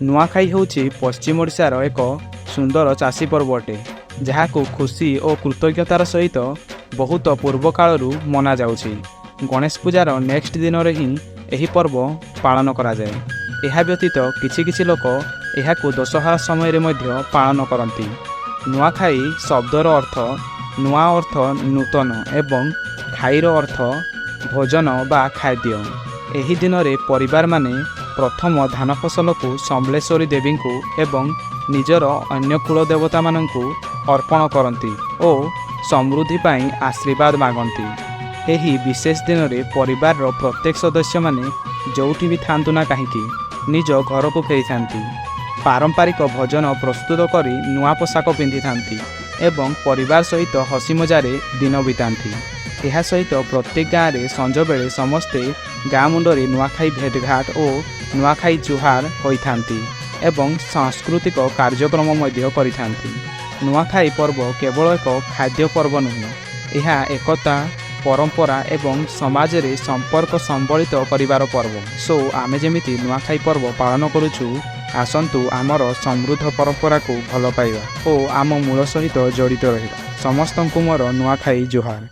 नुआखाई होउछि पश्चिम ओडिशार एक सुंदर चाषी पर्व अटे जहाकु खुशी और कृतज्ञतार सहित बहुत पूर्व कालरू मना जाउछि। गणेश पूजार नेक्स्ट दिन ही यही पर्व पालन करा जाए। यह व्यतीत किछि किछि लोक एहाकु दशहरा समय मध्य पालन करती। नुआखाई शब्दर अर्थ नुआ अर्थ नूतन एवं खाईर अर्थ भोजन बा खाद्य। एही दिन रे परिवार माने प्रथम धान फसल को समलेश्वरी देवी को एवं निजर अन्य कुल देवता माननकु अर्पण करती और समृद्धि पाई आशीर्वाद मागती। एही विशेष दिन रे परिवार रो प्रत्येक सदस्य माने जोठी भी थांतु ना कहीं निज घर को फेरी थांती। पारंपरिक भोजन प्रस्तुत करी नुआ पोशाक पिंधि थांती एवं परिवार सहित हसी मजारे दिन बिताती। यह सहित प्रत्येक गाँव में संज बेले समस्ते गाँ मुंडरे नुआखाई भेटघाट और नुआखाई जुहार होइथांती एवं सांस्कृतिक कार्यक्रम मध्य करिथांती। नुआखाई पर्व केवल एक खाद्य पर्व नुहे, यह एकता परंपरा एवं समाज रे संपर्क संबलित करिवार पर्व। सो आमे जेमिति नुआखाई पर्व पालन करुछु, आसंतु आमर समृद्ध परंपरा को भल पाइबा और आम मूल सहित जड़ित रहिबा। समस्तंकु मोर नुआखाई जुहार।